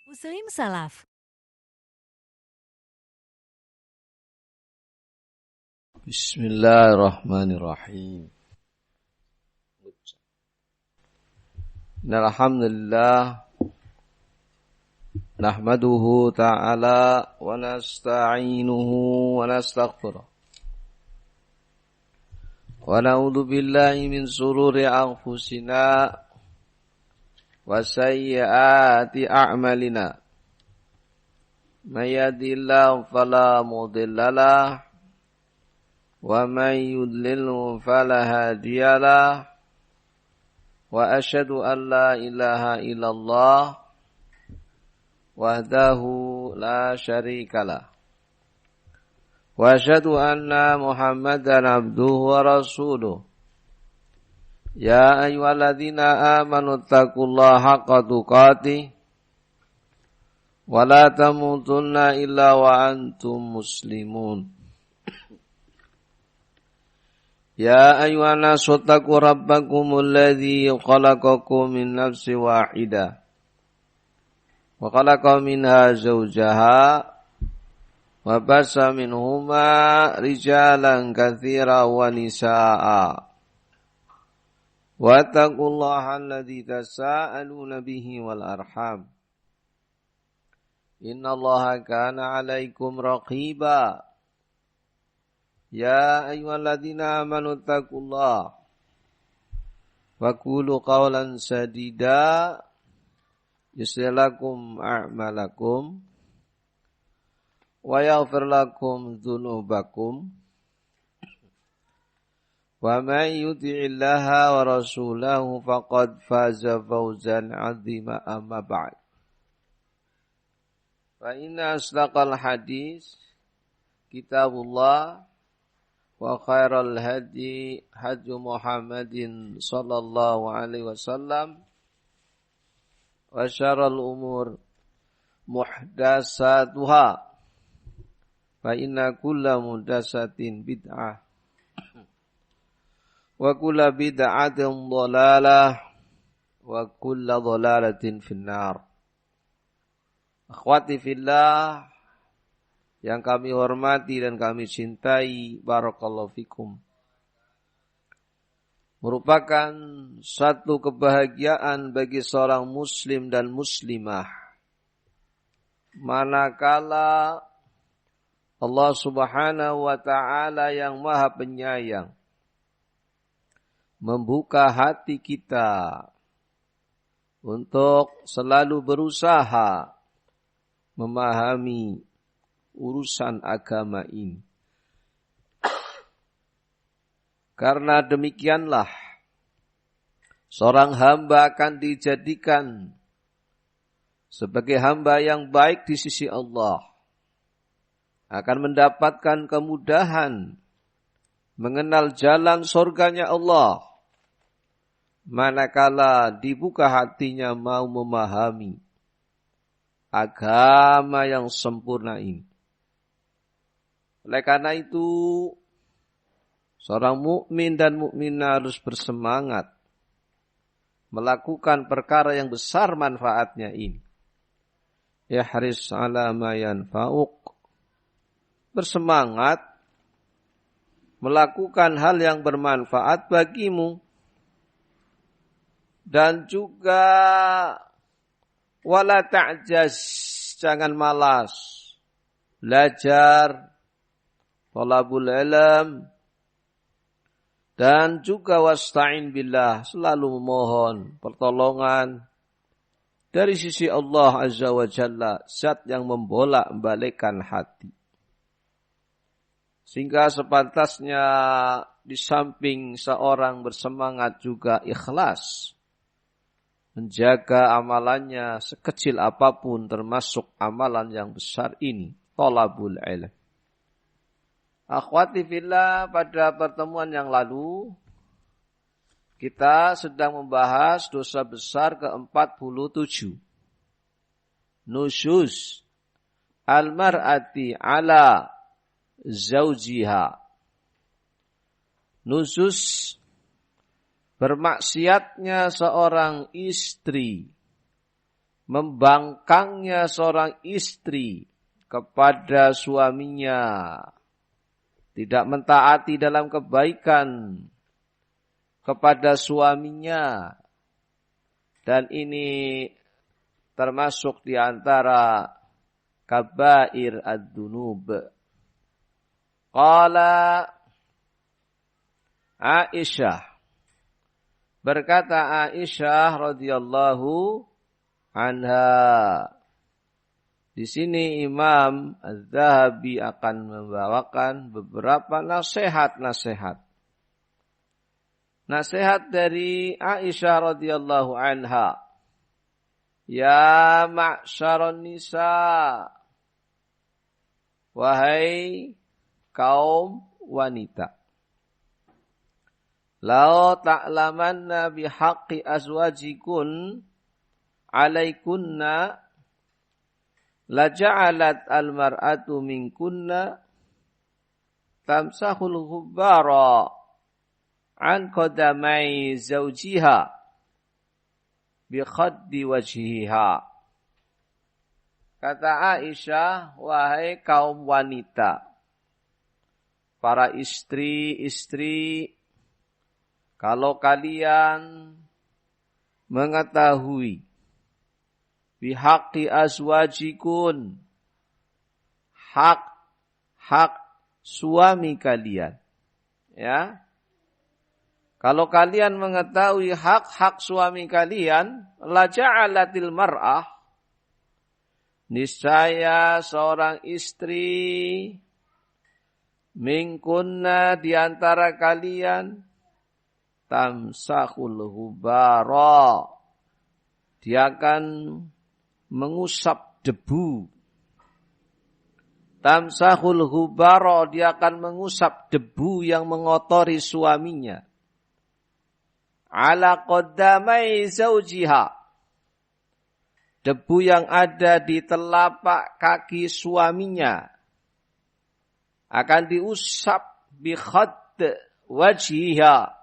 Muslim Salaf. Bismillahirrahmanirrahim. Alhamdulillah nahmaduhu ta'ala wa nasta'inuhu wa nastaghfiruh. Wa na'udzu billahi min shururi anfusina wa sayyiati a'malina. May yahdihillahu fala mudilla lahu wa may yudlilhu fala hadiya lahu. Wa asyhadu an la ilaha illallah wahdahu la syarikalah. Wa asyhadu anna Muhammadan abduhu wa rasuluh. Ya ayyuhalladzina amanu taqullaha haqqa tuqatih wa la tamutunna illa wa antum muslimun. Ya ayyuhan nasu taqu rabbakumul ladzi khalaqakum min nafsin wahidah wa khalaqa minha zawjaha wa bassa minhuma rijalan katsiran wa nisaa'a wa taqullaha alladzi tasaaluna bihi wal arham innallaha kana 'alaikum raqiba. Ya ayyuhalladzina amanu taqullaha wa qulu qawlan sadida yuslih lakum a'malakum wa yaghfir lakum dzunubakum wa may yuti'illaha wa rasulahu faqad faza fawzan 'azima amma ba'd. Fa inna asdaqal hadis kitabullah wa khairal hadi hadi Muhammadin sallallahu alaihi wasallam wa syarrul umur muhdatsatuha fa inna kulla muhdatsatin bid'ah wa kulla bid'atin dhalalah wa kulla dhalalatin finnar. Akhwati fillah yang kami hormati dan kami cintai, barakallahu fikum. Merupakan satu kebahagiaan bagi seorang muslim dan muslimah manakala Allah Subhanahu wa ta'ala yang Maha Penyayang membuka hati kita untuk selalu berusaha memahami urusan agama ini. Karena demikianlah seorang hamba akan dijadikan sebagai hamba yang baik di sisi Allah, akan mendapatkan kemudahan mengenal jalan surganya Allah manakala dibuka hatinya mau memahami agama yang sempurna ini. Oleh karena itu, seorang mukmin dan mukminah harus bersemangat melakukan perkara yang besar manfaatnya ini. Yahris ala ma yanfa'uk. Bersemangat melakukan hal yang bermanfaat bagimu. Dan juga wala ta'jaz, jangan malas. Belajar thalabul ilm, dan juga wasta'in billah, selalu memohon pertolongan dari sisi Allah Azza wa Jalla, zat yang membolak-balikkan hati. Sehingga sepantasnya di samping seorang bersemangat juga ikhlas menjaga amalannya sekecil apapun, termasuk amalan yang besar ini, thalabul ilm. Akhwati fillah, pada pertemuan yang lalu kita sedang membahas dosa besar ke-47. Nusyuz al-mar'ati ala zaujiha. Nusyuz, bermaksiatnya seorang istri membangkangnya seorang istri kepada suaminya, tidak mentaati dalam kebaikan kepada suaminya, dan ini termasuk di antara kabair ad-dunub. Qala Aisyah, berkata Aisyah radhiyallahu anha. Di sini Imam Az-Zahabi akan membawakan beberapa nasihat-nasihat. Nasihat dari Aisyah radhiyallahu anha. Ya ma'syaron nisa, wahai kaum wanita. Lau ta'lamanna bihaqqi azwajikun alaikunna laja'alat almar'atu minkunna tamsahul ghubbara an qadamai zawjiha bi khaddi wajhiha. Kata Aisyah, wahai kaum wanita, para istri-istri, kalau kalian mengetahui bihaqqi azwajikun, hak suami kalian, ya. Kalau kalian mengetahui hak-hak suami kalian, la ja'alatil mar'ah, niscaya seorang istri minkunna di antara kalian tamsahul hubara, dia akan mengusap debu. Tamsahul hubara, dia akan mengusap debu yang mengotori suaminya. Ala qaddamai zawjiha, debu yang ada di telapak kaki suaminya akan diusap bi khadd wajhiha,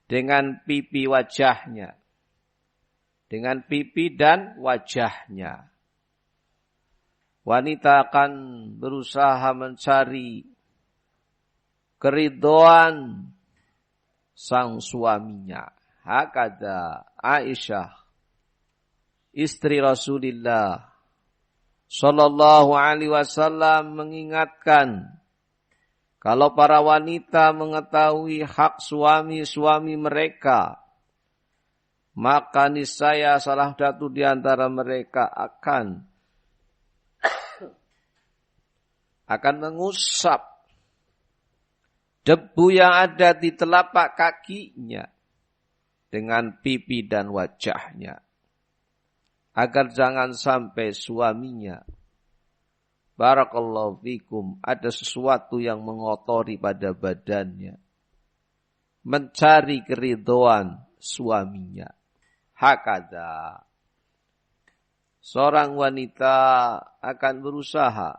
dengan pipi wajahnya, dengan pipi dan wajahnya. Wanita akan berusaha mencari keridhaan sang suaminya. Hakada Aisyah, istri Rasulullah sallallahu alaihi wasallam, mengingatkan, kalau para wanita mengetahui hak suami-suami mereka, maka niscaya salah satu di antara mereka akan mengusap debu yang ada di telapak kakinya dengan pipi dan wajahnya, agar jangan sampai suaminya, barakallahu fikum, ada sesuatu yang mengotori pada badannya, mencari keridhaan suaminya. Hakada, seorang wanita akan berusaha,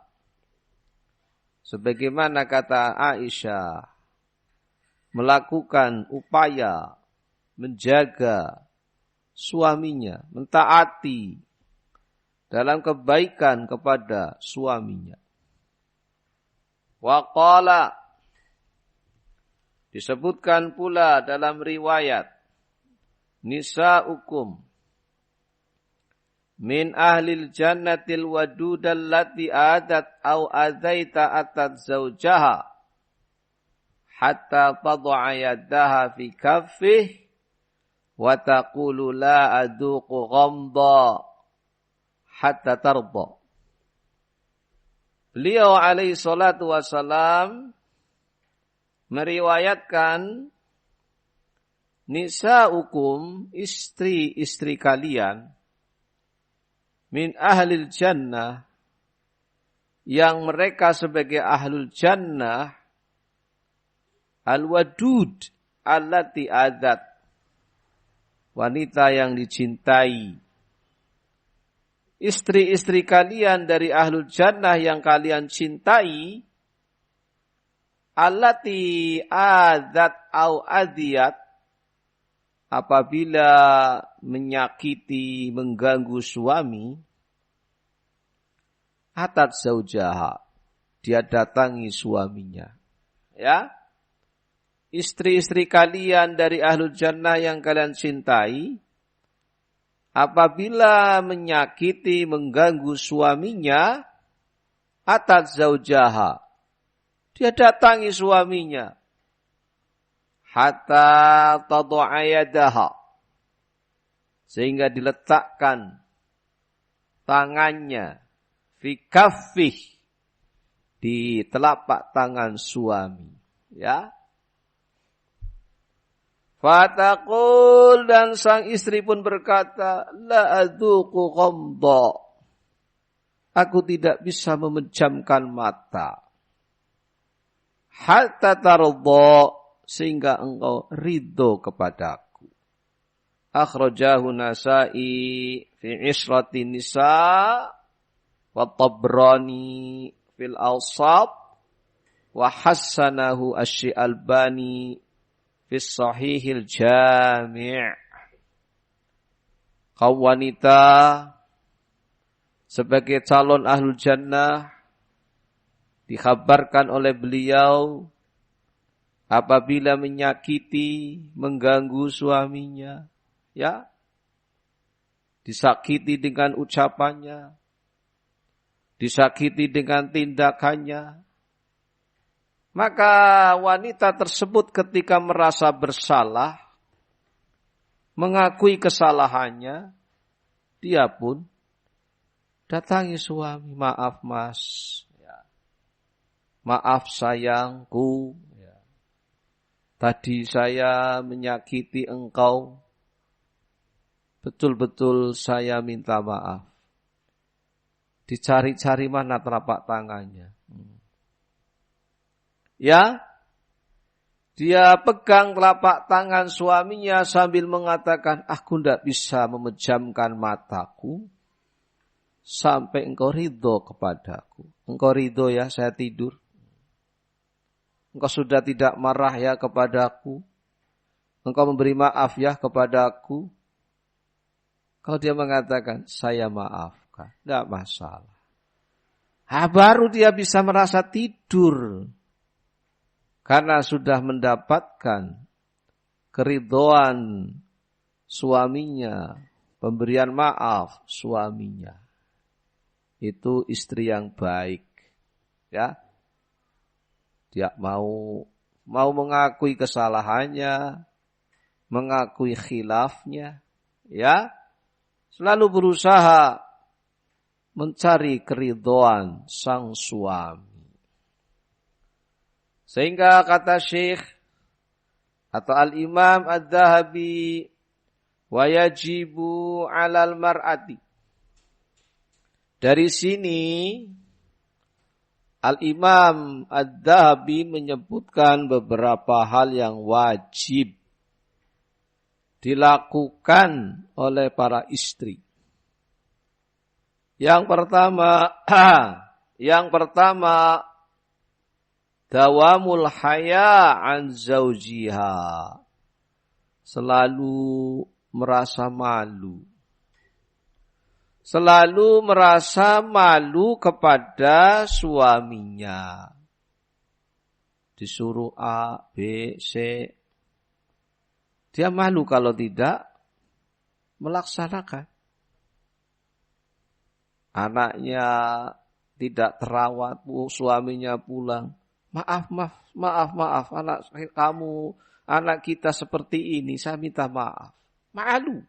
sebagaimana kata Aisyah, melakukan upaya menjaga suaminya, mentaati dalam kebaikan kepada suaminya. Wa qala, disebutkan pula dalam riwayat, nisa'ukum min ahlil jannatil wadudal lati adat au adaita atat zawjaha hatta tad'a yadaha fi kaffih wa taqulu la aduqu ghamda hatta tarda. Beliau alaihi salatu wassalam meriwayatkan, nisa'ukum, istri-istri kalian, min ahlil jannah, yang mereka sebagai ahlul jannah, al-wadud allati adat, wanita yang dicintai. Istri-istri kalian dari ahlul jannah yang kalian cintai, allati adat au adiyat, apabila menyakiti, mengganggu suami, atat zaujaha, dia datangi suaminya. Ya, istri-istri kalian dari ahlul jannah yang kalian cintai, apabila menyakiti, mengganggu suaminya, atat zaujaha, dia datangi suaminya. Hatta tadu'a yadaha, sehingga diletakkan tangannya fi kaffih, di telapak tangan suami. Ya. Fataqul, dan sang istri pun berkata, la adzuqu ghamda, aku tidak bisa memejamkan mata. Hatta tardha, sehingga engkau ridho kepadaku. Akhrajahu Nasa'i fi Ishrati Nisa wa Tabrani fil Awsat wa hassanahu Asy-Albani fi Sahihil Jami'. Kaum wanita sebagai calon ahlul jannah dikhabarkan oleh beliau apabila menyakiti, mengganggu suaminya, ya, disakiti dengan ucapannya, disakiti dengan tindakannya, maka wanita tersebut ketika merasa bersalah, mengakui kesalahannya, dia pun datangi suami, maaf mas, ya, maaf sayangku, tadi saya menyakiti engkau, betul-betul saya minta maaf. Dicari-cari mana telapak tangannya. Ya, dia pegang telapak tangan suaminya sambil mengatakan, aku tidak bisa memejamkan mataku sampai engkau ridho kepadaku. Engkau ridho ya saya tidur. Engkau sudah tidak marah ya kepadaku. Engkau memberi maaf ya kepadaku. Kalau dia mengatakan, saya maafkan, tidak masalah. Baru dia bisa merasa tidur. Karena sudah mendapatkan keridhoan suaminya, pemberian maaf suaminya. Itu istri yang baik. Ya. Dia mau mengakui kesalahannya, mengakui khilafnya, ya, selalu berusaha mencari keridhaan sang suami. Sehingga kata Syekh atau Al-Imam Adz-Dzahabi, wa yajibu 'alal mar'ati. Dari sini Al-Imam Adz-Dzahabi menyebutkan beberapa hal yang wajib dilakukan oleh para istri. Yang pertama, dawamul haya an zaujiha. Selalu merasa malu. Selalu merasa malu kepada suaminya. Disuruh A, B, C. Dia malu kalau tidak melaksanakan. Anaknya tidak terawat, suaminya pulang. Maaf, anak kita seperti ini, saya minta maaf. Malu.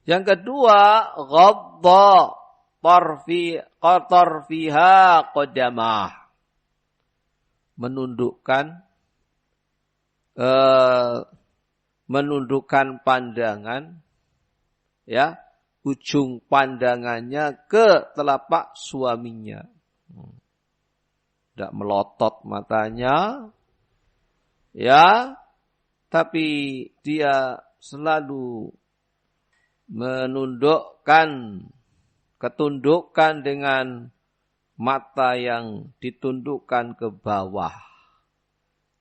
Yang kedua, ghadda tarfiha qadamah. Menundukkan pandangan, ya, ujung pandangannya ke telapak suaminya. Tidak melotot matanya, ya, tapi dia selalu ketundukan dengan mata yang ditundukkan ke bawah,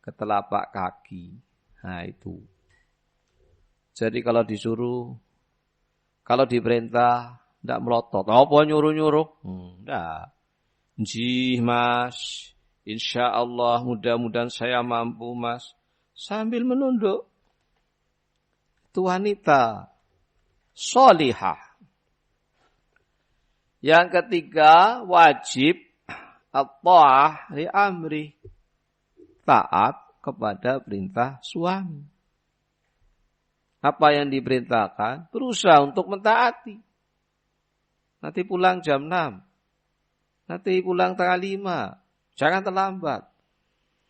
ke telapak kaki. Nah itu. Jadi kalau diperintah, tidak melotot. Apa nyuruh-nyuruh? Tidak. Jih mas, insya Allah mudah-mudahan saya mampu mas. Sambil menunduk. Itu wanita sholihah. Yang ketiga, wajib at-ta'ah li amri. Taat kepada perintah suami. Apa yang diperintahkan, berusaha untuk mentaati. Nanti pulang jam 6. Nanti pulang tengah 5. Jangan terlambat.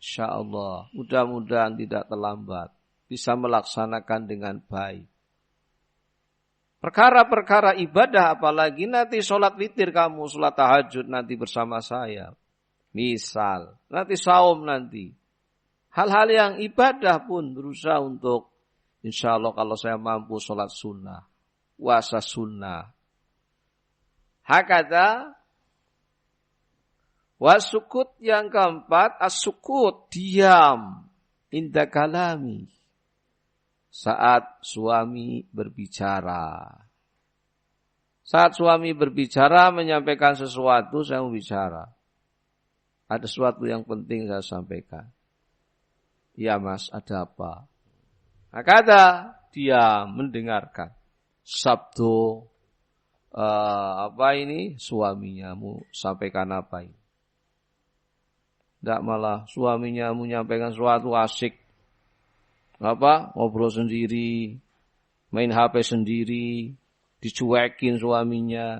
InsyaAllah, mudah-mudahan tidak terlambat. Bisa melaksanakan dengan baik. Perkara-perkara ibadah, apalagi nanti sholat witir kamu, sholat tahajud nanti bersama saya. Misal, nanti saum nanti. Hal-hal yang ibadah pun berusaha untuk, insya Allah kalau saya mampu sholat sunnah, puasa sunnah. Hakata, wasukut yang keempat, as-sukut, diam, inda kalami. Saat suami berbicara. Saat suami berbicara menyampaikan sesuatu, saya mau bicara. Ada sesuatu yang penting saya sampaikan. Ya mas, ada apa? Maka dia mendengarkan. Sabtu, apa ini? Suaminya mau sampaikan apa ini? Tidak malah suaminya menyampaikan sesuatu asik. Apa? Ngobrol sendiri, main HP sendiri, dicuekin suaminya.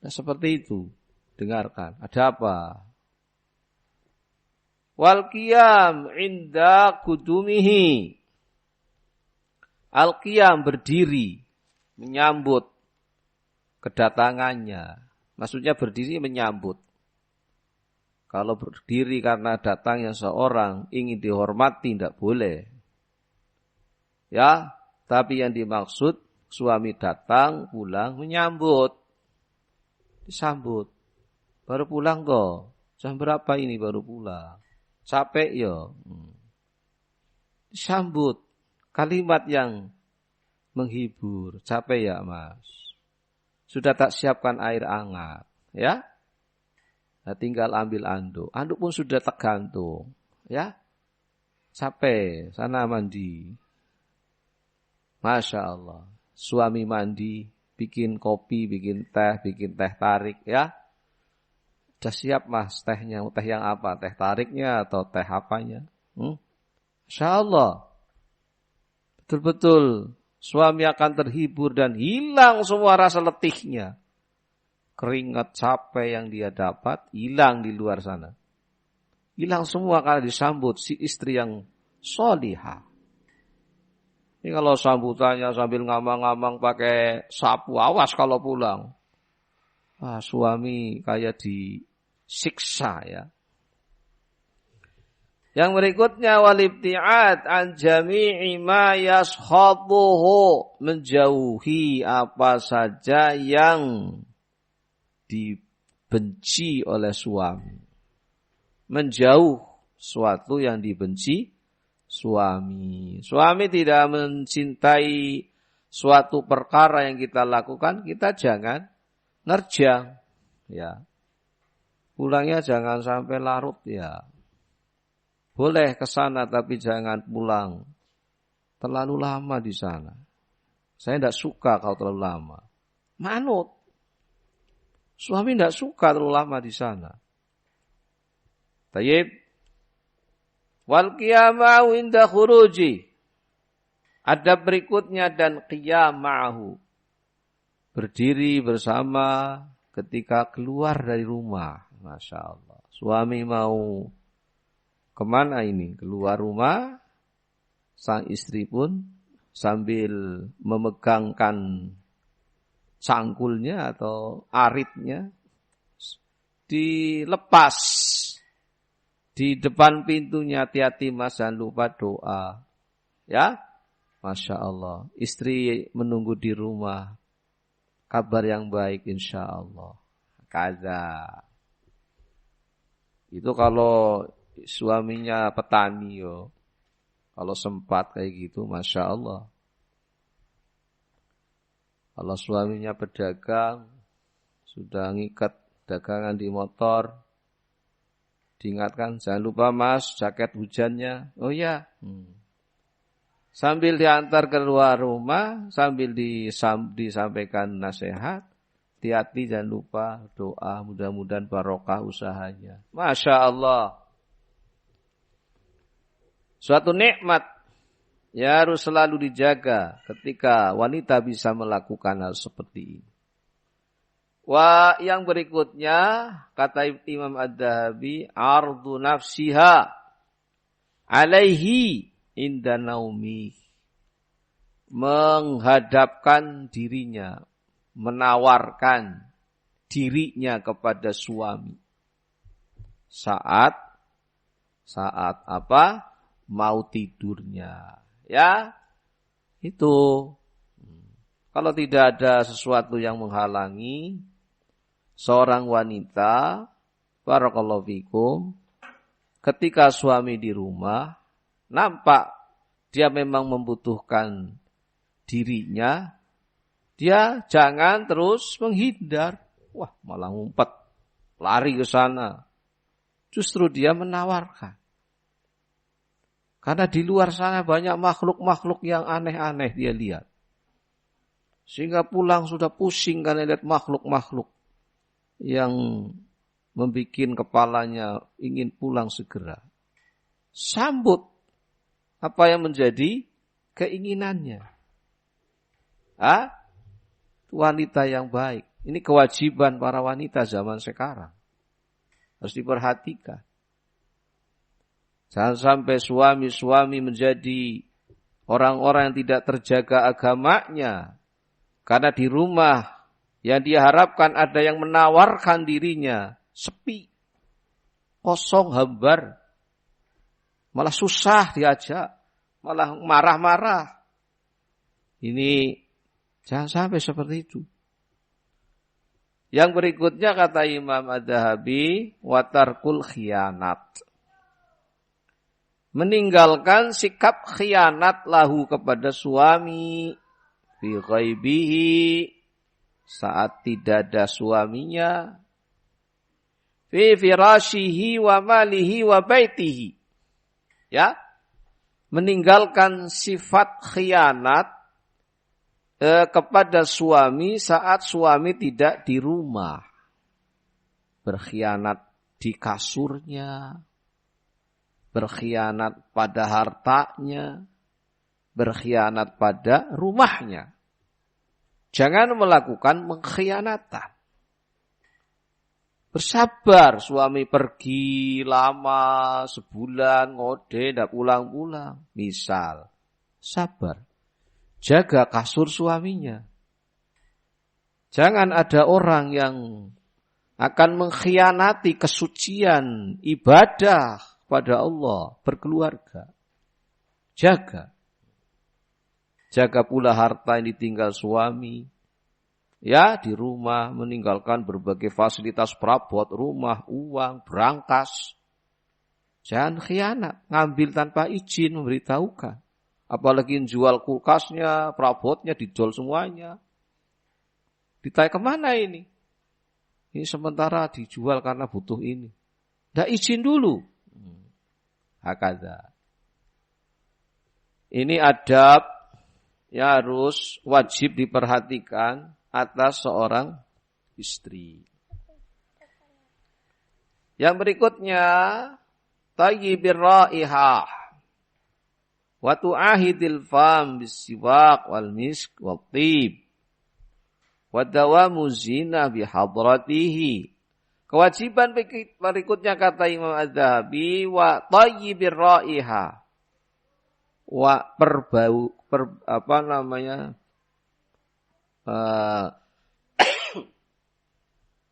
Nah, seperti itu. Dengarkan. Ada apa? Wal qiyam inda kudumihi. Al qiyam berdiri menyambut kedatangannya. Maksudnya berdiri menyambut. Kalau berdiri karena datangnya seorang ingin dihormati tidak boleh. Ya, tapi yang dimaksud suami datang, pulang, menyambut. Disambut. Baru pulang kok. Jam berapa ini baru pulang? Capek ya. Disambut. Kalimat yang menghibur. Capek ya mas. Sudah tak siapkan air hangat. Ya. Nah, tinggal ambil anduk. Anduk pun sudah tergantung. Ya. Capek. Sana mandi. Masya Allah. Suami mandi, bikin kopi, bikin teh tarik ya. Sudah siap mas tehnya. Teh yang apa? Teh tariknya atau teh apanya? Masya Allah. Betul-betul suami akan terhibur dan hilang semua rasa letihnya. Keringat capek yang dia dapat, hilang di luar sana. Hilang semua karena disambut si istri yang sholihah. Ini kalau sambutannya sambil ngamang-ngamang pakai sapu, awas kalau pulang. Suami kayak disiksa ya. Yang berikutnya walibti'ad an jami'i ma yashabuhu, menjauhi apa saja yang dibenci oleh suami. Menjauh suatu yang dibenci suami. Suami tidak mencintai suatu perkara yang kita lakukan, kita jangan nerjang. Ya. Pulangnya jangan sampai larut ya. Boleh ke sana tapi jangan pulang terlalu lama di sana. Saya tidak suka kalau terlalu lama. Manut. Suami tidak suka terlalu lama di sana. Tayyib. Wal qiyamah inda khuruji. Adab berikutnya dan qiyam ma'ahu. Berdiri bersama ketika keluar dari rumah. Masya Allah. Suami mau kemana ini? Keluar rumah. Sang istri pun sambil memegangkan cangkulnya atau aritnya. Dilepas. Di depan pintunya, hati-hati mas, jangan lupa doa. Ya, Masya Allah. Istri menunggu di rumah. Kabar yang baik insya Allah. Kaza. Itu kalau suaminya petani yo. Kalau sempat kayak gitu, Masya Allah. Kalau suaminya pedagang, sudah ngikat dagangan di motor, diingatkan, jangan lupa mas, jaket hujannya. Oh ya. Sambil diantar keluar rumah, sambil disampaikan nasihat, hati-hati jangan lupa doa, mudah-mudahan barokah usahanya. Masya Allah. Suatu nikmat ya harus selalu dijaga ketika wanita bisa melakukan hal seperti ini. Wah, yang berikutnya kata Imam Ad-Dhahabi, ardu nafsiha alaihi inda naumi. Menghadapkan dirinya, menawarkan dirinya kepada suami. Saat apa? Mau tidurnya. Ya, itu. Kalau tidak ada sesuatu yang menghalangi seorang wanita, barakallahu fikum, ketika suami di rumah, nampak dia memang membutuhkan dirinya, dia jangan terus menghindar. Wah, malah ngumpet, lari ke sana. Justru dia menawarkan. Karena di luar sana banyak makhluk-makhluk yang aneh-aneh dia lihat. Sehingga pulang sudah pusing karena lihat makhluk-makhluk yang membuat kepalanya ingin pulang segera. Sambut apa yang menjadi keinginannya. Wanita yang baik. Ini kewajiban para wanita zaman sekarang. Harus diperhatikan. Jangan sampai suami-suami menjadi orang-orang yang tidak terjaga agamanya. Karena di rumah yang dia harapkan ada yang menawarkan dirinya. Sepi. Kosong, hambar. Malah susah diajak. Malah marah-marah. Ini jangan sampai seperti itu. Yang berikutnya kata Imam Ad-Dhahabi, watarkul khianat. Meninggalkan sikap khianat lahu kepada suami fi ghaibihi saat tidak ada suaminya, fi firashihi wa malihi wa baitihi. Ya, meninggalkan sifat khianat kepada suami saat suami tidak di rumah. Berkhianat di kasurnya, berkhianat pada hartanya, berkhianat pada rumahnya. Jangan melakukan mengkhianatan. Bersabar, suami pergi lama, sebulan, ngode, tidak pulang-pulang. Misal, sabar. Jaga kasur suaminya. Jangan ada orang yang akan mengkhianati kesucian ibadah pada Allah, berkeluarga. Jaga. Jaga pula harta yang ditinggal suami. Ya, di rumah meninggalkan berbagai fasilitas perabot, rumah, uang, berangkas. Jangan khianat, ngambil tanpa izin, memberitahukan. Apalagi jual kulkasnya, perabotnya, dijual semuanya. Ditanya kemana ini? Ini sementara dijual karena butuh ini. Tidak izin dulu. Hakadha. Ini adab yang harus wajib diperhatikan atas seorang istri. Yang berikutnya, tayyibir raihah wa tu'ahidil fam bisiwak wal misk wal tib wa dawamu zina bihadratihi. Kewajiban berikutnya kata Imam Az-Zahabi, wa tayyibir raihah, wa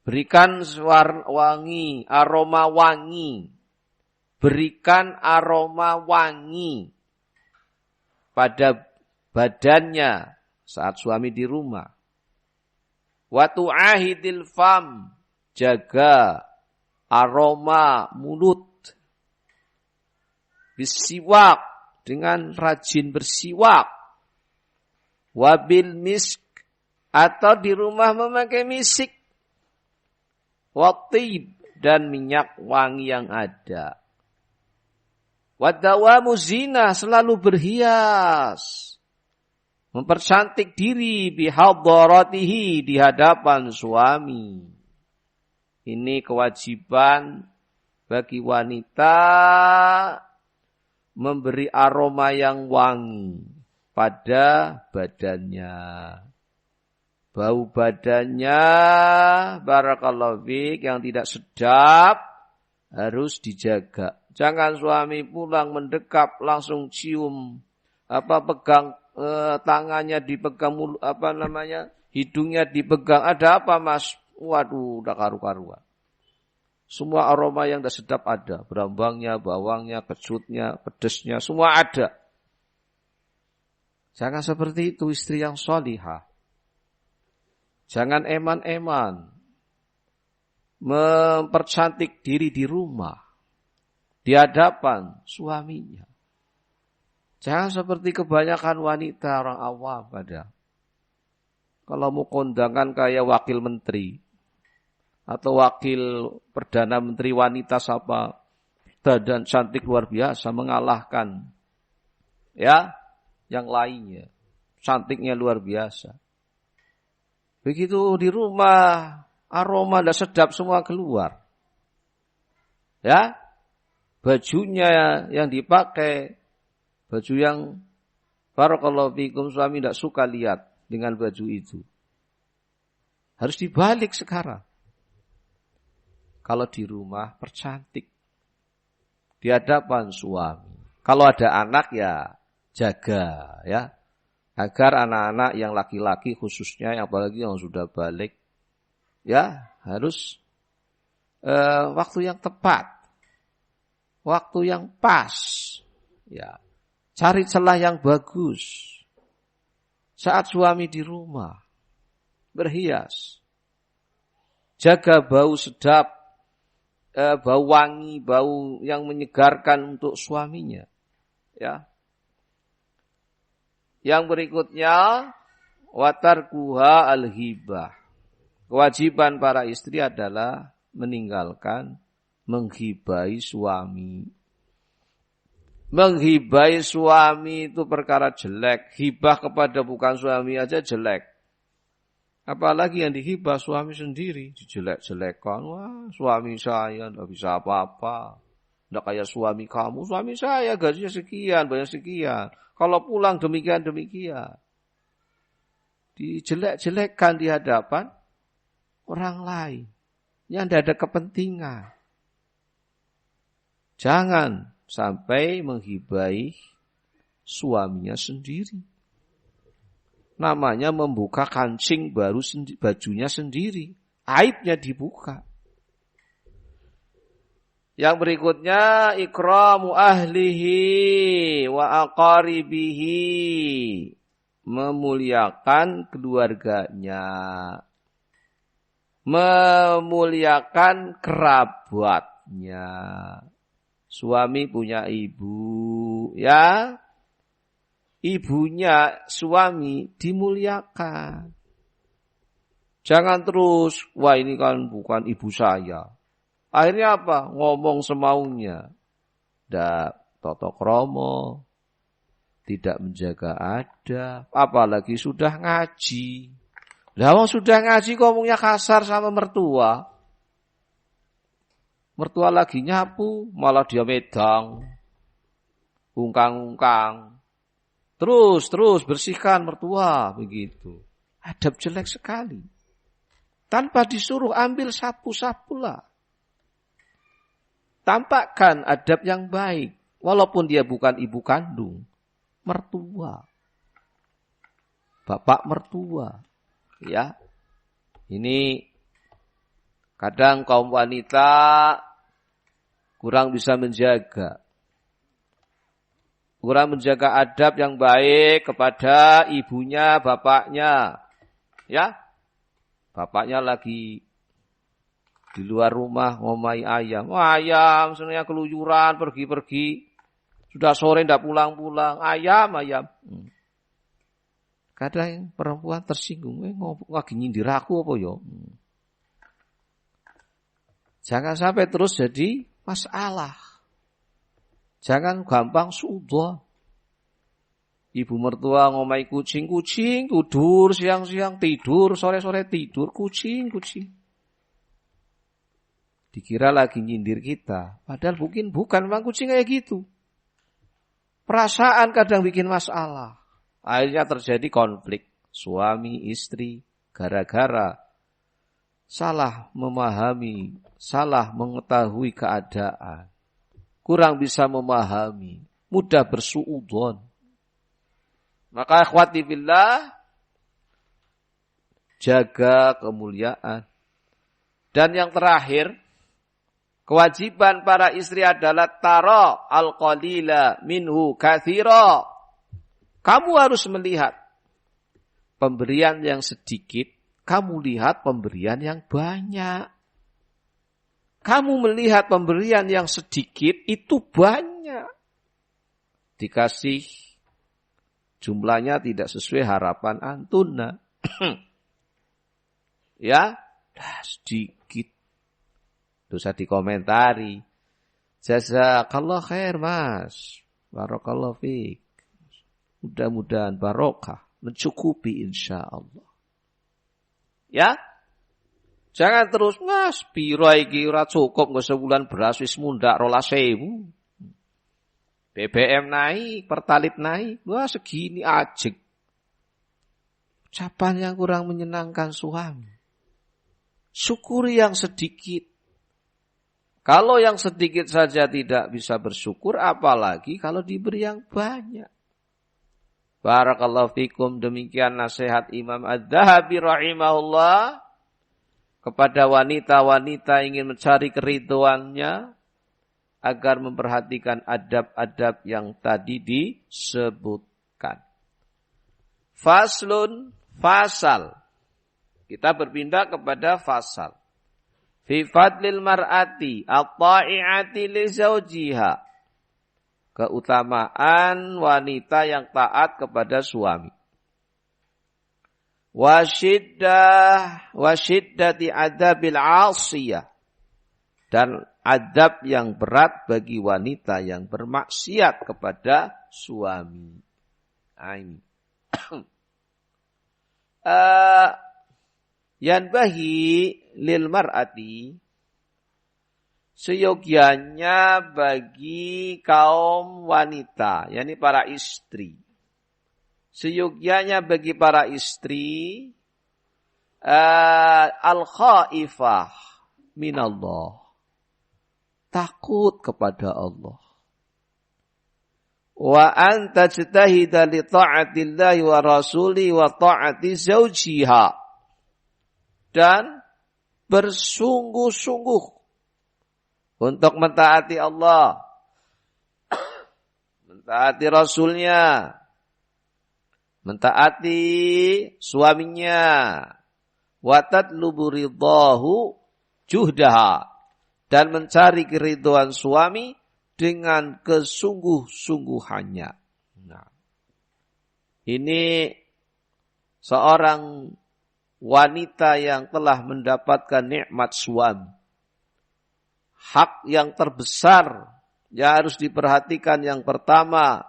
berikan wangi, aroma wangi. Berikan aroma wangi pada badannya saat suami di rumah. Wa tu'ahidil fam, jaga aroma mulut. Bisiwak, dengan rajin bersiwak. Wabil misk, atau di rumah memakai misik. Wattib, dan minyak wangi yang ada. Wadawamu zina, selalu berhias. Mempercantik diri bihadharatihi, di hadapan suami. Ini kewajiban bagi wanita memberi aroma yang wangi pada badannya. Bau badannya, barakallahu fiik, yang tidak sedap harus dijaga. Jangan suami pulang mendekap langsung cium, pegang tangannya dipegang, hidungnya dipegang. Ada apa mas? Waduh, udah karu-karuan. Semua aroma yang tidak sedap ada. Berambangnya, bawangnya, kecutnya, pedesnya, semua ada. Jangan seperti itu istri yang sholihah. Jangan eman-eman. Mempercantik diri di rumah. Di hadapan suaminya. Jangan seperti kebanyakan wanita orang awam pada. Kalau mau kondangan kayak wakil menteri. Atau wakil Perdana Menteri wanita siapa. Dan cantik luar biasa. Mengalahkan. Ya. Yang lainnya. Cantiknya luar biasa. Begitu di rumah. Aroma dan sedap semua keluar. Ya. Bajunya yang dipakai. Baju yang barakallahu fikum suami tidak suka lihat dengan baju itu. Harus dibalik sekarang. Kalau di rumah percantik. Di hadapan suami. Kalau ada anak ya jaga ya. Agar anak-anak yang laki-laki khususnya, apalagi yang sudah balik. Ya harus waktu yang tepat. Waktu yang pas. Ya. Cari celah yang bagus. Saat suami di rumah. Berhias. Jaga bau sedap. Bau wangi. Bau yang menyegarkan untuk suaminya. Ya. Yang berikutnya. Watarkuha al-hibah. Kewajiban para istri adalah meninggalkan. Menghibai suami. Menghibai suami itu perkara jelek. Hibah kepada bukan suami aja jelek. Apalagi yang dihibah suami sendiri. Dijelek-jelekkan. Wah, suami saya tidak bisa apa-apa. Tidak kayak suami kamu. Suami saya gajinya sekian, banyak sekian. Kalau pulang demikian-demikian. Dijelek-jelekkan di hadapan orang lain. Yang tidak ada kepentingan. Jangan sampai menghibai suaminya sendiri. Namanya membuka kancing baru bajunya sendiri. Aibnya dibuka. Yang berikutnya ikramu ahlihi wa aqaribihi. Memuliakan keluarganya. Memuliakan kerabatnya. Suami punya ibu, ya. Ibunya suami dimuliakan. Jangan terus, wah ini kan bukan ibu saya. Akhirnya apa? Ngomong semaunya. Tidak tata krama, tidak menjaga adab, apalagi sudah ngaji. Lah wong sudah ngaji ngomongnya kasar sama mertua. Mertua lagi nyapu, malah dia medang. Ungkang-ungkang. Terus bersihkan mertua. Begitu. Adab jelek sekali. Tanpa disuruh ambil sapu-sapu lah. Tampakkan adab yang baik. Walaupun dia bukan ibu kandung. Mertua. Bapak mertua. Ya. Ini kadang kaum wanita kurang bisa menjaga. Kurang menjaga adab yang baik kepada ibunya, bapaknya. Ya. Bapaknya lagi di luar rumah ngomai ayam. Wah, ayam sebenarnya keluyuran, pergi-pergi. Sudah sore tidak pulang-pulang, ayam. Kadang perempuan tersinggung, lagi nyindir aku apa ya? Jangan sampai terus jadi masalah. Jangan gampang sudah. Ibu mertua ngomai kucing, tidur siang-siang, tidur sore-sore, tidur kucing. Dikira lagi nyindir kita. Padahal bukan, memang kucing kayak gitu. Perasaan kadang bikin masalah. Akhirnya terjadi konflik suami istri gara-gara salah memahami, salah mengetahui keadaan. Kurang bisa memahami, mudah bersuudzon. Maka ikhwati fillah, jaga kemuliaan. Dan yang terakhir, kewajiban para istri adalah tara al-qalila minhu katsira. Kamu harus melihat pemberian yang sedikit, kamu lihat pemberian yang banyak. Kamu melihat pemberian yang sedikit itu banyak. Dikasih jumlahnya tidak sesuai harapan antuna. Ya, sedikit. Dosa dikomentari. Jazakallah khair mas. Barakallah fiik. Mudah-mudahan barokah. Mencukupi insyaAllah. Ya. Jangan terus, mas, piro iki ora cukup nggak sebulan beras wis mundak 12.000. BBM naik, Pertalit naik, wah segini ajeg. Ucapan yang kurang menyenangkan suami. Syukuri yang sedikit. Kalau yang sedikit saja tidak bisa bersyukur, apalagi kalau diberi yang banyak. Barakallahu fikum, demikian nasihat Imam Adz-Dzahabi rahimahullah kepada wanita-wanita ingin mencari keridhoannya agar memperhatikan adab-adab yang tadi disebutkan. Faslun, fasal. Kita berpindah kepada fasal. Fi fadlil mar'ati at-ta'i'ati li zawjiha. Keutamaan wanita yang taat kepada suami. Wasyiddati adabil 'asiyah. Dan adab yang berat bagi wanita yang bermaksiat kepada suami. Ini. Yanbahi lil mar'ati, seyogianya bagi kaum wanita, yakni para istri. Seyogianya bagi para istri al-khaifah minallah, takut kepada Allah. Wa anta tajtahida li ta'atillahi wa rasuli wa ta'ati zawjiha, dan bersungguh-sungguh untuk mentaati Allah, mentaati Rasulnya, mentaati suaminya, wa tatlubu ridahu juhdaha, dan mencari keridhaan suami dengan kesungguh-sungguhannya. Nah, ini seorang wanita yang telah mendapatkan nikmat suami. Hak yang terbesar yang harus diperhatikan yang pertama,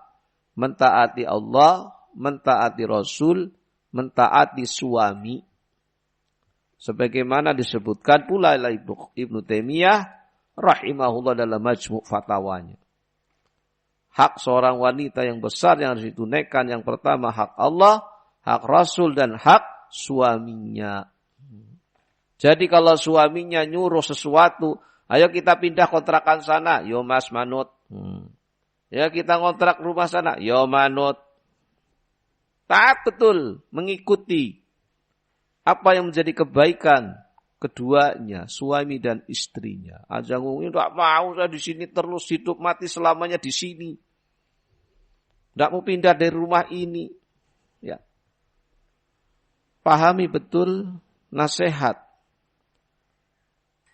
mentaati Allah, mentaati Rasul, mentaati suami. Sebagaimana disebutkan pula oleh Ibnu Taimiyah rahimahullah dalam majmu' fatwanya. Hak seorang wanita yang besar yang harus ditunaikan yang pertama hak Allah, hak Rasul, dan hak suaminya. Jadi kalau suaminya nyuruh sesuatu, ayo kita pindah kontrakan sana, yo mas manut. Ya kita ngontrak rumah sana, yo manut. Taat betul, mengikuti apa yang menjadi kebaikan keduanya, suami dan istrinya. Aja ngomongin, tidak mau saya di sini terus hidup mati selamanya di sini. Tidak mau pindah dari rumah ini. Ya. Pahami betul nasihat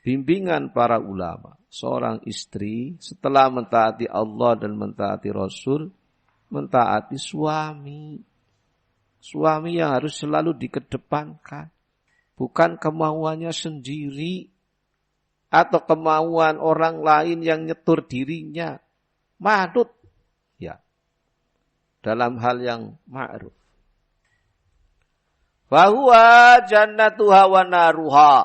bimbingan para ulama. Seorang istri setelah mentaati Allah dan mentaati Rasul, mentaati suami. Suami yang harus selalu dikedepankan. Bukan kemauannya sendiri atau kemauan orang lain yang nyetur dirinya. Madut. Ya. Dalam hal yang ma'ruf. Fahuwa jannatuha wa naruha.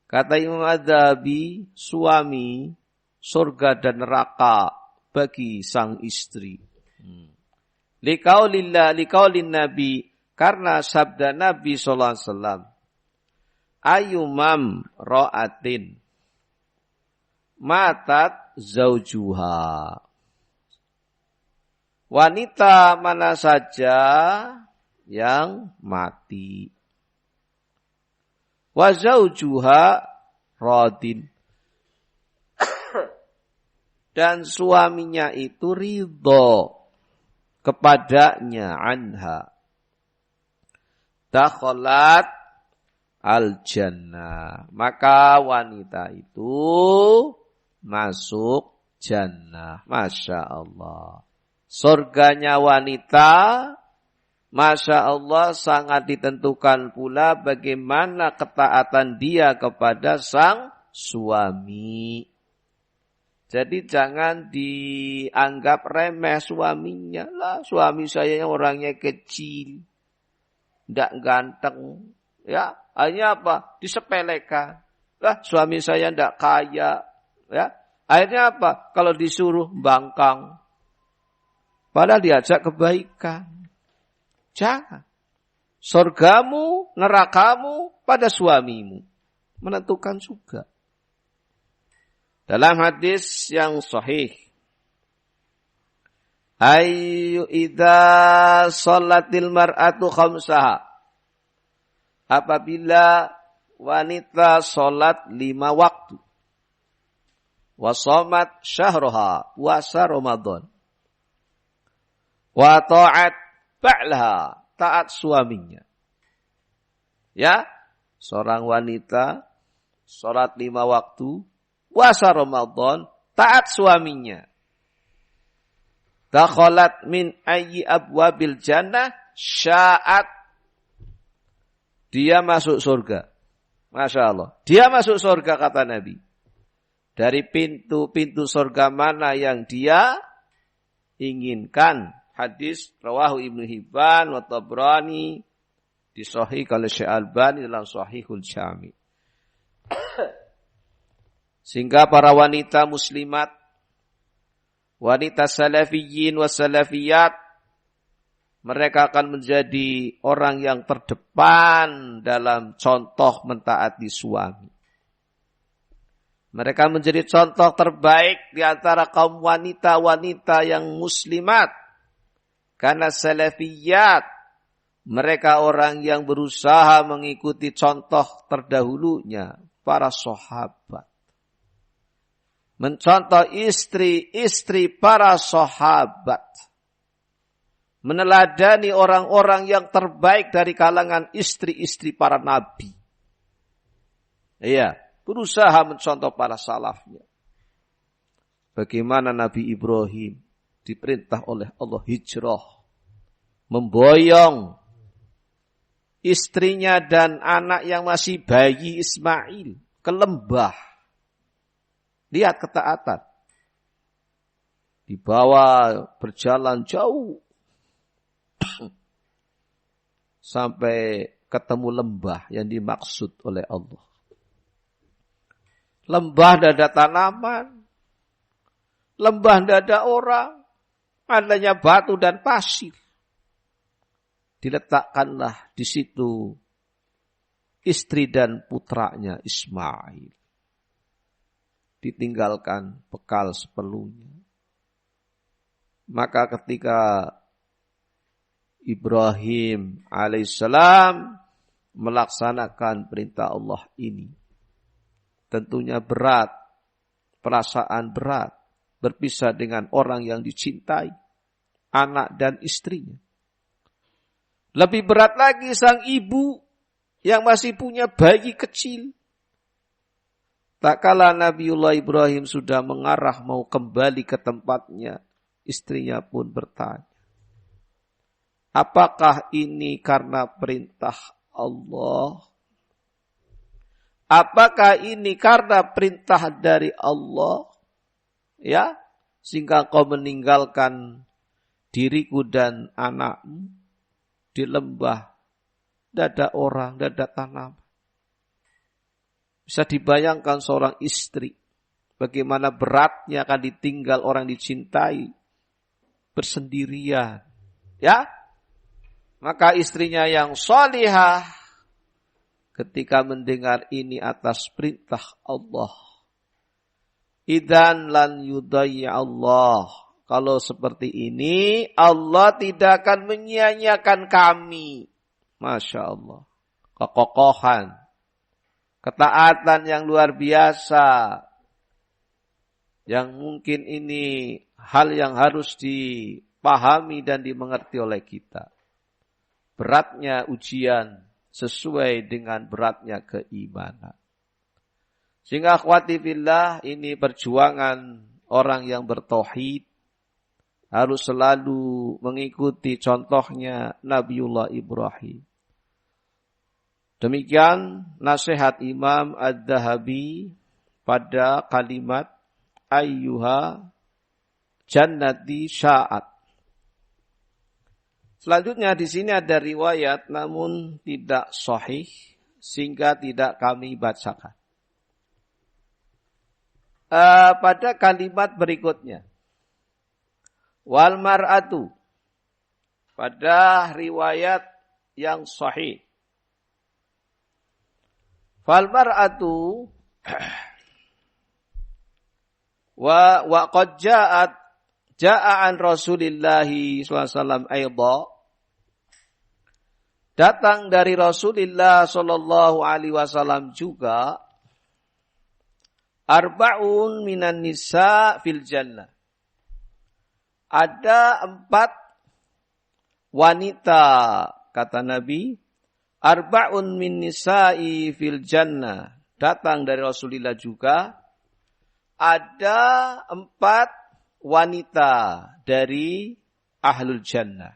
Kata Imam Adz-Dzahabi, suami, surga dan neraka bagi sang istri. Liqaulin Nabi, karena sabda Nabi sallallahu alaihi wasallam, ayyumam ra'atin matat zaujuha. Wanita mana saja yang mati. Wa zaujuha radin. Dan suaminya itu ridho kepadanya anha. Dakhalat al-jannah. Maka wanita itu masuk jannah. Masya Allah. Surganya wanita, Masya Allah, sangat ditentukan pula bagaimana ketaatan dia kepada sang suami. Jadi jangan dianggap remeh suaminya. Lah, suami saya orangnya kecil, tidak ganteng. Ya, akhirnya apa? Disepelekan. Lah, suami saya tidak kaya. Ya, akhirnya apa? Kalau disuruh bangkang. Padahal diajak kebaikan. Jangan. Surgamu, nerakamu pada suamimu. Menentukan juga. Dalam hadis yang sahih. Ayu idza sholatil mar'atu khamsaha. Apabila wanita sholat 5 waktu. Wa shamat syahraha, puasa Ramadan. Wa ta'at ba'laha, taat suaminya. Ya, seorang wanita sholat 5 waktu, puasa Ramadan, taat suaminya. Dakhalat min ayyi abwabil jannah sya'at. Dia masuk surga. Masya Allah. Dia masuk surga kata Nabi. Dari pintu-pintu surga mana yang dia inginkan. Hadis rawahu Ibnu Hibban wa Tabrani disahihkan oleh Syekh Albani dalam Shahihul Jami'. Sehingga para wanita muslimat, wanita salafiyyin wa salafiyat, mereka akan menjadi orang yang terdepan dalam contoh mentaati suami. Mereka menjadi contoh terbaik di antara kaum wanita-wanita yang muslimat. Karena salafiyat, mereka orang yang berusaha mengikuti contoh terdahulunya, para sahabat. Mencontoh istri-istri para sahabat. Meneladani orang-orang yang terbaik dari kalangan istri-istri para nabi. Iya, berusaha mencontoh para salafnya. Bagaimana Nabi Ibrahim diperintah oleh Allah hijrah, memboyong istrinya dan anak yang masih bayi Ismail ke lembah. Lihat ketaatan. Dibawa berjalan jauh sampai ketemu lembah yang dimaksud oleh Allah. Lembah tidak ada tanaman, lembah tidak ada orang. Adanya batu dan pasir. Diletakkanlah di situ istri dan putranya Ismail. Ditinggalkan bekal seperlunya. Maka ketika Ibrahim alaihissalam melaksanakan perintah Allah ini, tentunya berat, perasaan berat. Berpisah dengan orang yang dicintai, anak dan istrinya. Lebih berat lagi sang ibu yang masih punya bayi kecil. Tak kala Nabiullah Ibrahim sudah mengarah mau kembali ke tempatnya, istrinya pun bertanya, apakah ini karena perintah Allah? Apakah ini karena perintah dari Allah? Ya, sehingga kau meninggalkan diriku dan anakmu di lembah, tidak ada orang, tidak ada tanaman. Bisa dibayangkan seorang istri, bagaimana beratnya akan ditinggal orang dicintai, bersendirian. Ya, maka istrinya yang salihah, ketika mendengar ini atas perintah Allah, idzan lan yudayya Allah. Kalau seperti ini, Allah tidak akan menyia-nyiakan kami. Masya Allah. Kekokohan. Ketaatan yang luar biasa. Yang mungkin ini hal yang harus dipahami dan dimengerti oleh kita. Beratnya ujian sesuai dengan beratnya keimanan. Sehingga akhwati fillah, ini perjuangan orang yang bertauhid harus selalu mengikuti contohnya Nabiullah Ibrahim. Demikian nasihat Imam Adz-Dzahabi pada kalimat ayyuha jannati sya'at. Selanjutnya di sini ada riwayat namun tidak sahih sehingga tidak kami bacakan. Pada kalimat berikutnya, wal mar'atu, pada riwayat yang sahih, fal mar'atu wa qad ja'a an Rasulillah sallallahu alaihi wasallam aidha, datang dari Rasulullah sallallahu alaihi wasallam juga, arba'un minan nisa fil jannah, ada 4 wanita, kata Nabi, arba'un min nisa'i fil jannah, datang dari Rasulullah juga, ada 4 wanita dari ahlul jannah.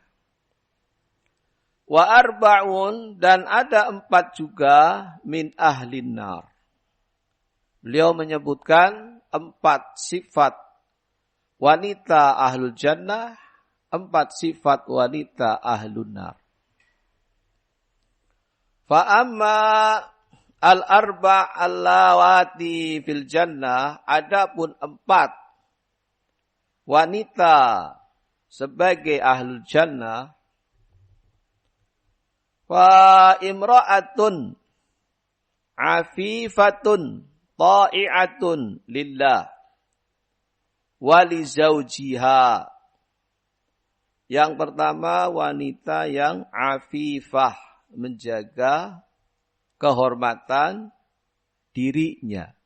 Wa arba'un, dan ada 4 juga min ahlin nar. Beliau menyebutkan 4 sifat wanita ahlul jannah, 4 sifat wanita ahlun nar. Fa amma al-arba' allawati fil jannah, adapun 4 wanita sebagai ahlul jannah, fa imra'atun afifatun ta'i'atun lillah wali zawjiha. Yang pertama, wanita yang afifah, menjaga kehormatan dirinya.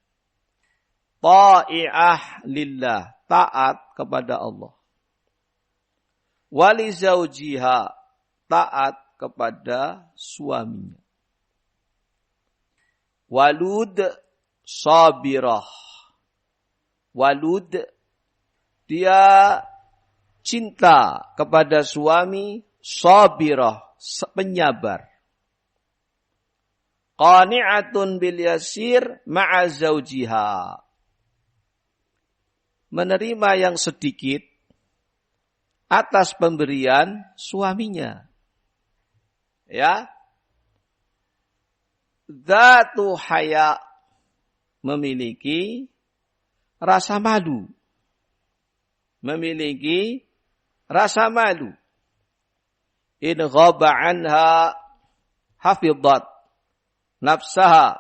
Ta'i'ah lillah, taat kepada Allah. Wali zawjiha, taat kepada suaminya. Walud sabirah, walud, dia cinta kepada suami, sabirah, penyabar. Qani'atun bil yasir ma'a zawjiha, menerima yang sedikit atas pemberian suaminya. Ya. Dzatu haya, memiliki rasa malu. Memiliki rasa malu. In ghaba anha hafidhat nafsaha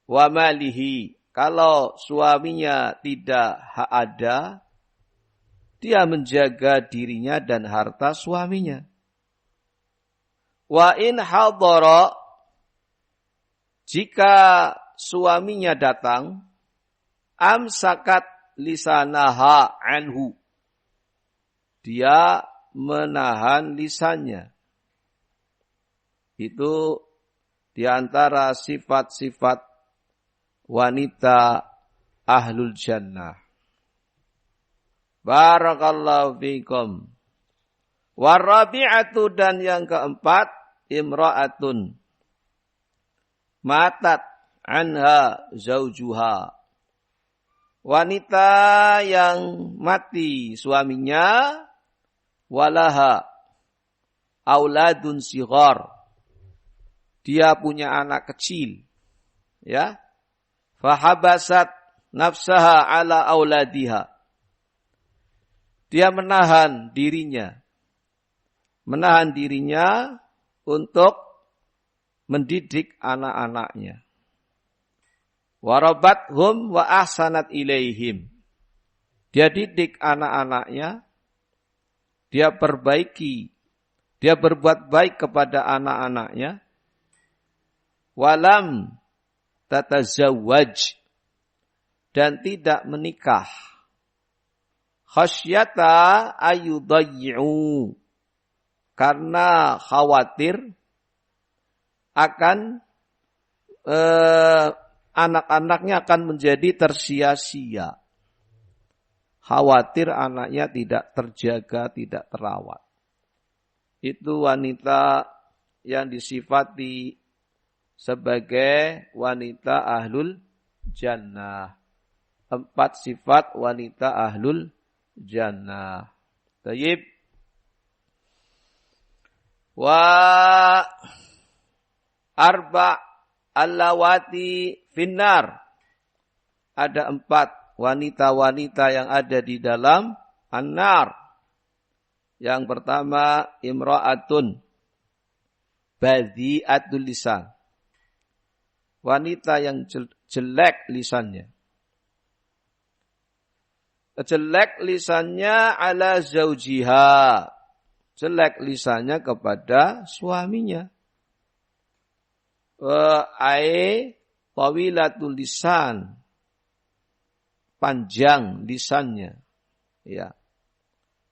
wa malihi. Kalau suaminya tidak ada, dia menjaga dirinya dan harta suaminya. Wa in hadara, jika suaminya datang, amsakat lisanaha anhu, dia menahan lisannya. Itu di antara sifat-sifat wanita ahlul jannah. Barakallahu fikum. Warabi'atu dan yang keempat, imra'atun. Matat anha zaujuha. Wanita yang mati suaminya, walaha auladun sighar. Dia punya anak kecil. Ya. Fahabasat nafsaha ala auladiha. Dia menahan dirinya untuk mendidik anak-anaknya. Warabathum wa ahsanat ilaihim. Dia didik anak-anaknya, dia perbaiki, dia berbuat baik kepada anak-anaknya. Walam tatazawwaj, dan tidak menikah. Khasyata ayudayyi'u, karena khawatir akan anak-anaknya akan menjadi tersia-sia. Khawatir anaknya tidak terjaga, tidak terawat. Itu wanita yang disifati sebagai wanita ahlul jannah. 4 sifat wanita ahlul jannah. Tayyib. Wa arba' allawati finnar. Ada 4 wanita-wanita yang ada di dalam an-nar. Yang pertama, imra'atun badhi'atul lisan. Wanita yang jelek lisannya. Jelek lisannya ala zaujiha. Jelek lisannya kepada suaminya. Tawilatul lisan. Panjang lisannya. Ya.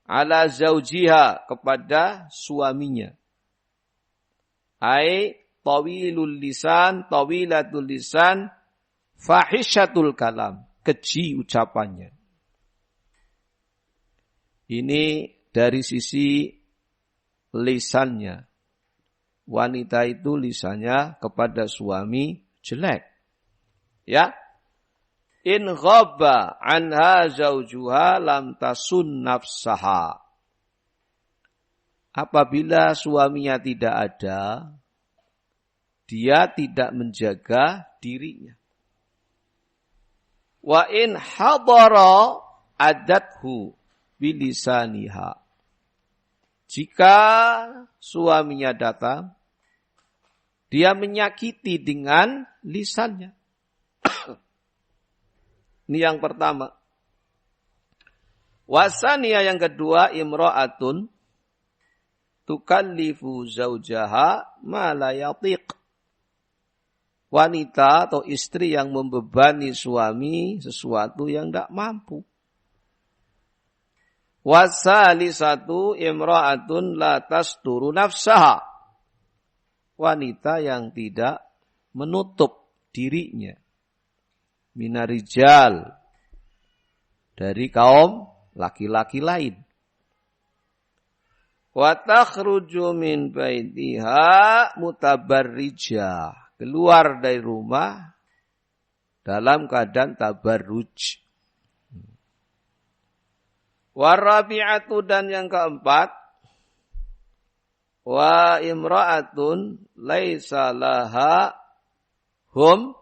Ala zaujiha, kepada suaminya. Tawilul lisan, tawilatul lisan, fahishatul kalam. Keji ucapannya. Ini dari sisi lisannya. Wanita itu lisannya kepada suami jelek. Ya. In ghabba anha zaujuha lam tasun nafsaha. Apabila suaminya tidak ada, dia tidak menjaga dirinya. Wa in hadara adathu bilisaniha. Jika suaminya datang, dia menyakiti dengan lisannya. Ini yang pertama. Wasaniyah yang kedua, imra'atun tukallifu zaujaha ma la yatiq. Wanita atau istri yang membebani suami sesuatu yang tidak mampu. Wasalisatu imra'atun la tasturu nafsaha. Wanita yang tidak menutup dirinya. Minarijal, dari kaum laki-laki lain. Wa takhruju min baitiha mutabarrijah. Keluar dari rumah dalam keadaan tabarruj. Warabi'atu dan yang keempat, wa imra'atun laisa laha hum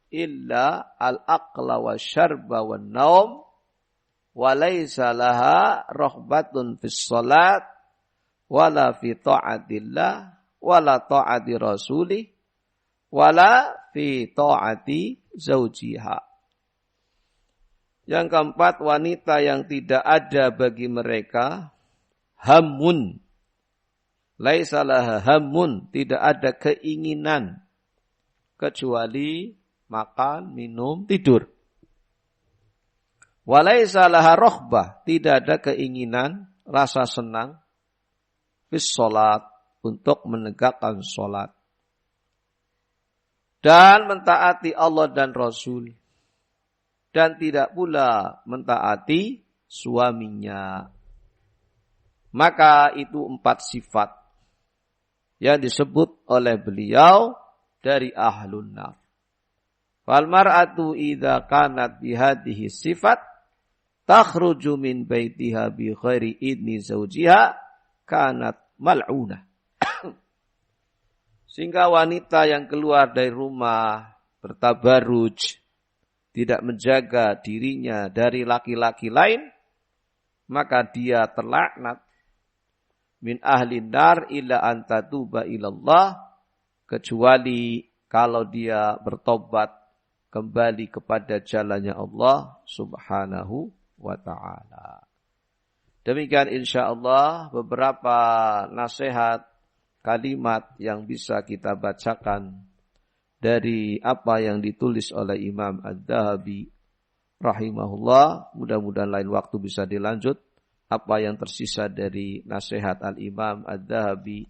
illa al-aqla wa syarba wa naum wa laisa laha rahbatun fis salat wala fi ta'atillah wala ta'ati rasulih wala fi ta'ati zaujiha. Yang keempat, wanita yang tidak ada bagi mereka hamun. Laisa laha hamun, tidak ada keinginan kecuali makan, minum, tidur. Walaisa laha rohbah, tidak ada keinginan, rasa senang fis sholat, untuk menegakkan sholat. dan mentaati Allah dan Rasul, dan tidak pula mentaati suaminya. Maka itu 4 sifat yang disebut oleh beliau dari ahlun nar. Fal mar'atu idza kanat bihadhihi sifat takhruju min baitiha bi ghairi idni zawjiha kanat mal'unah. Sehingga wanita yang keluar dari rumah bertabarruj, tidak menjaga dirinya dari laki-laki lain, maka dia terlaknat. Min ahlin nar illa an tatuba ilallah, kecuali kalau dia bertobat kembali kepada jalannya Allah subhanahu wa ta'ala. Demikian insyaallah beberapa nasihat kalimat yang bisa kita bacakan dari apa yang ditulis oleh Imam Adz-Dzahabi rahimahullah. Mudah-mudahan lain waktu bisa dilanjut apa yang tersisa dari nasihat Al-Imam Adz-Dzahabi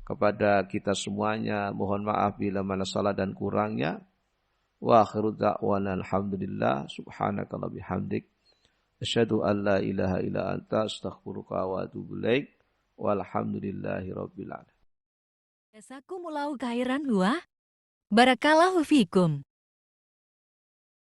kepada kita semuanya. Mohon maaf bila mana salah dan kurangnya. Wa akhiru da'wana alhamdulillah subhanakallahumma bihamdik asyhadu an la ilaha illa anta astaghfiruka wa atubu ilaik walhamdulillahi rabbil alamin. Jazakumullahu khairan wa barakallahu fikum.